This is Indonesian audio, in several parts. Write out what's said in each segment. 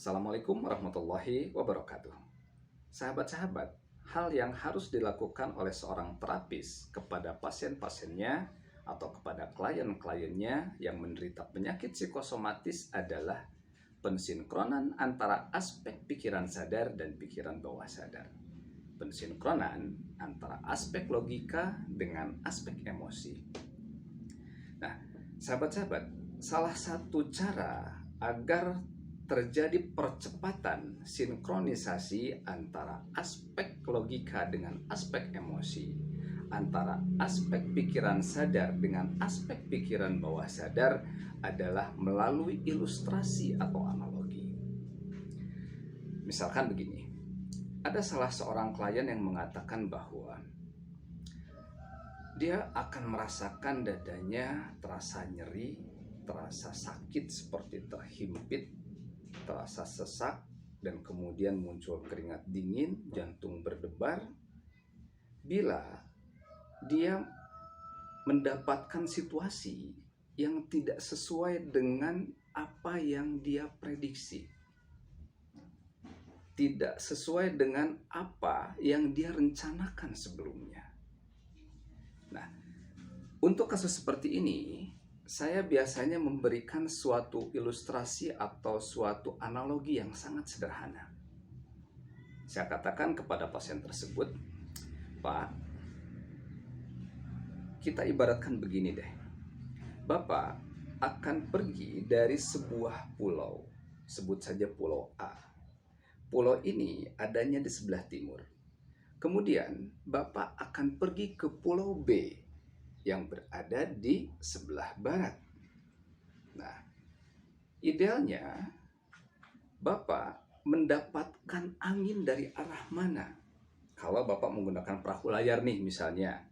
Assalamualaikum warahmatullahi wabarakatuh. Sahabat-sahabat, hal yang harus dilakukan oleh seorang terapis kepada pasien-pasiennya atau kepada klien-kliennya yang menderita penyakit psikosomatis adalah pensinkronan antara aspek pikiran sadar dan pikiran bawah sadar. Pensinkronan antara aspek logika dengan aspek emosi. Nah, sahabat-sahabat, salah satu cara agar terjadi percepatan sinkronisasi antara aspek logika dengan aspek emosi, antara aspek pikiran sadar dengan aspek pikiran bawah sadar adalah melalui ilustrasi atau analogi. Misalkan begini, ada salah seorang klien yang mengatakan bahwa dia akan merasakan dadanya terasa nyeri, terasa sakit seperti terhimpit, terasa sesak, dan kemudian muncul keringat dingin, jantung berdebar bila dia mendapatkan situasi yang tidak sesuai dengan apa yang dia prediksi, tidak sesuai dengan apa yang dia rencanakan sebelumnya. Nah, untuk kasus seperti ini, saya biasanya memberikan suatu ilustrasi atau suatu analogi yang sangat sederhana. Saya katakan kepada pasien tersebut, "Pak, kita ibaratkan begini deh. Bapak akan pergi dari sebuah pulau, sebut saja Pulau A. Pulau ini adanya di sebelah timur. Kemudian Bapak akan pergi ke Pulau B yang berada di sebelah barat. Nah, idealnya Bapak mendapatkan angin dari arah mana? Kalau Bapak menggunakan perahu layar nih misalnya,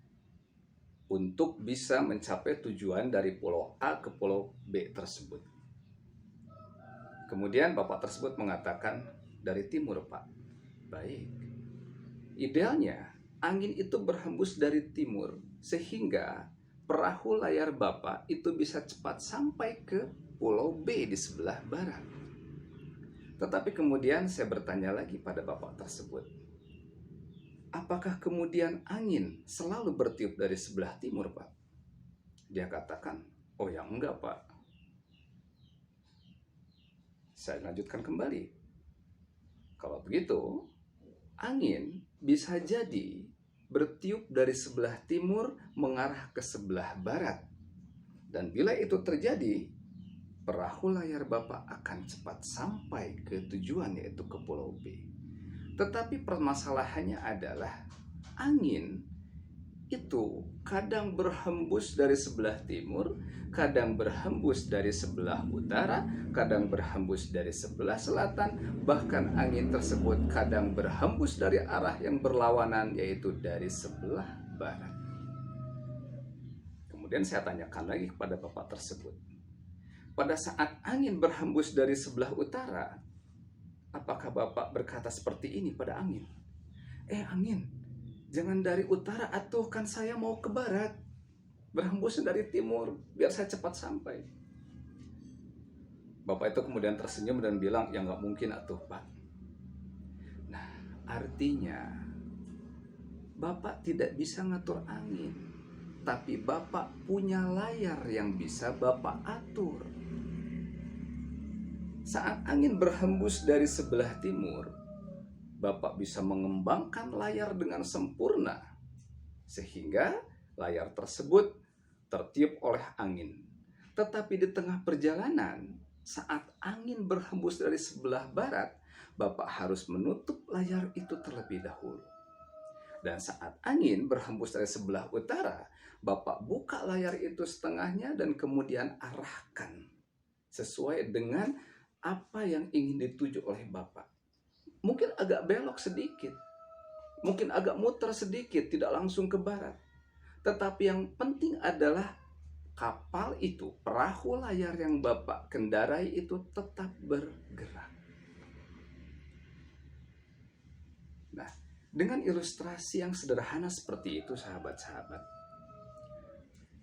untuk bisa mencapai tujuan dari Pulau A ke Pulau B tersebut. Kemudian Bapak tersebut mengatakan, dari timur Pak. Baik. Idealnya angin itu berhembus dari timur sehingga perahu layar Bapak itu bisa cepat sampai ke Pulau B di sebelah barat. Tetapi kemudian saya bertanya lagi pada Bapak tersebut, apakah kemudian angin selalu bertiup dari sebelah timur, Pak? Dia katakan, oh ya enggak, Pak. Saya lanjutkan kembali. Kalau begitu, angin bisa jadi bertiup dari sebelah timur mengarah ke sebelah barat. Dan bila itu terjadi, perahu layar Bapak akan cepat sampai ke tujuan, yaitu ke Pulau B. Tetapi permasalahannya adalah angin itu kadang berhembus dari sebelah timur, kadang berhembus dari sebelah utara, kadang berhembus dari sebelah selatan, bahkan angin tersebut kadang berhembus dari arah yang berlawanan, yaitu dari sebelah barat. Kemudian saya tanyakan lagi kepada Bapak tersebut, pada saat angin berhembus dari sebelah utara, apakah Bapak berkata seperti ini pada angin? Angin, jangan dari utara atuh, kan saya mau ke barat. Berhembus dari timur, biar saya cepat sampai. Bapak itu kemudian tersenyum dan bilang, ya nggak mungkin atuh Pak. Nah, artinya Bapak tidak bisa ngatur angin, tapi Bapak punya layar yang bisa Bapak atur. Saat angin berhembus dari sebelah timur, Bapak bisa mengembangkan layar dengan sempurna, sehingga layar tersebut tertiup oleh angin. Tetapi di tengah perjalanan, saat angin berhembus dari sebelah barat, Bapak harus menutup layar itu terlebih dahulu. Dan saat angin berhembus dari sebelah utara, Bapak buka layar itu setengahnya dan kemudian arahkan sesuai dengan apa yang ingin dituju oleh Bapak. Mungkin agak belok sedikit, mungkin agak muter sedikit, tidak langsung ke barat. Tetapi yang penting adalah kapal itu, perahu layar yang Bapak kendarai itu tetap bergerak. Nah, dengan ilustrasi yang sederhana seperti itu, sahabat-sahabat,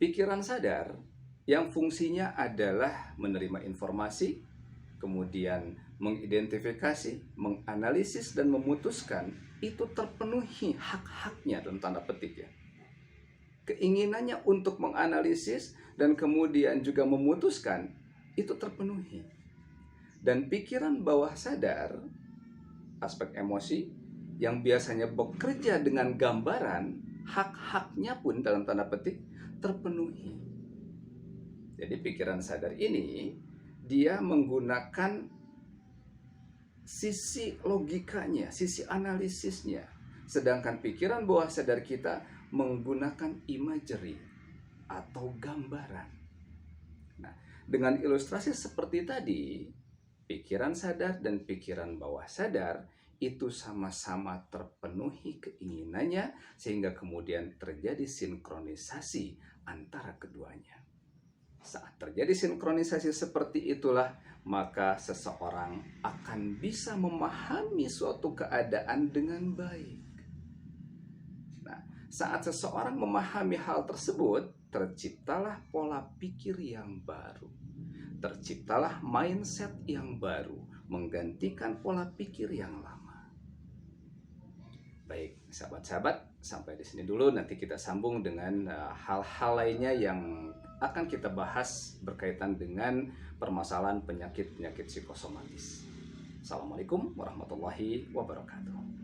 pikiran sadar yang fungsinya adalah menerima informasi, kemudian mengidentifikasi, menganalisis, dan memutuskan itu terpenuhi hak-haknya dalam tanda petik ya. Keinginannya untuk menganalisis dan kemudian juga memutuskan itu terpenuhi. Dan pikiran bawah sadar, aspek emosi yang biasanya bekerja dengan gambaran, hak-haknya pun dalam tanda petik terpenuhi. Jadi pikiran sadar ini dia menggunakan sisi logikanya, sisi analisisnya. Sedangkan pikiran bawah sadar kita menggunakan imagery atau gambaran. Nah, dengan ilustrasi seperti tadi, pikiran sadar dan pikiran bawah sadar itu sama-sama terpenuhi keinginannya sehingga kemudian terjadi sinkronisasi antara keduanya. Saat terjadi sinkronisasi seperti itulah, maka seseorang akan bisa memahami suatu keadaan dengan baik. Nah, saat seseorang memahami hal tersebut, terciptalah pola pikir yang baru. Terciptalah mindset yang baru, menggantikan pola pikir yang lama. Baik, sahabat-sahabat, sampai di sini dulu. Nanti kita sambung dengan hal-hal lainnya yang akan kita bahas berkaitan dengan permasalahan penyakit-penyakit psikosomatis. Assalamualaikum warahmatullahi wabarakatuh.